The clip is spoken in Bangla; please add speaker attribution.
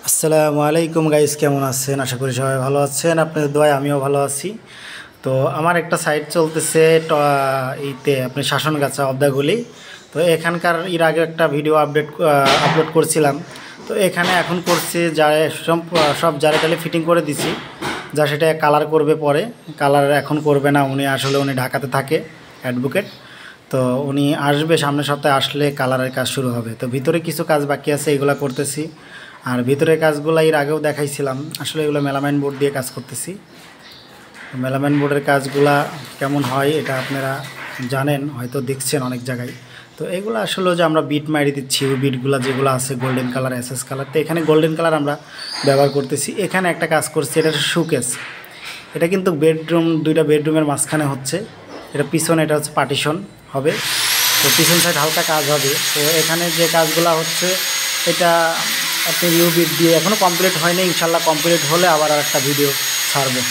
Speaker 1: আসসালামু আলাইকুম গাইস, কেমন আছেন? আশা করি সবাই ভালো আছেন। আপনাদের দোয়ায় আমিও ভালো আছি। তো আমার একটা সাইট চলতেছে এইতে আপনি শাসনগাছা অবদাগুলি। তো এখানকার এর আগে একটা ভিডিও আপলোড করছিলাম। তো এখানে এখন করছি যারা সব জারে ফিটিং করে দিছি, যা সেটা কালার করবে পরে। কালার এখন করবে না, উনি ঢাকাতে থাকে, অ্যাডভোকেট। তো উনি আসবে সামনের সপ্তাহে, আসলে কালারের কাজ শুরু হবে। তো ভিতরে কিছু কাজ বাকি আছে, এগুলো করতেছি। আর ভিতরের কাজগুলো এর আগেও দেখাইছিলাম। আসলে এগুলো মেলামাইন বোর্ড দিয়ে কাজ করতেছি। মেলামাইন বোর্ডের কাজগুলা কেমন হয় এটা আপনারা জানেন, হয়তো দেখছেন অনেক জায়গায়। তো এগুলো আসলে যে আমরা বিট মারি দিচ্ছি, ওই বিটগুলো যেগুলো আছে গোল্ডেন কালার, এসএস কালার। তো এখানে গোল্ডেন কালার আমরা ব্যবহার করতেছি। এখানে একটা কাজ করছি, এটা শোকেস। এটা কিন্তু দুইটা বেডরুমের মাঝখানে হচ্ছে। এটা পিছনে, এটা হচ্ছে পার্টিশন হবে। তো পিছন সাইড হালকা কাজ হবে। তো এখানে যে কাজগুলো হচ্ছে, এটা আপনি ইউ বিট দিয়ে এখনও কমপ্লিট হয়নি। ইনশাল্লাহ কমপ্লিট হলে আবার আর একটা ভিডিও ছাড়বো।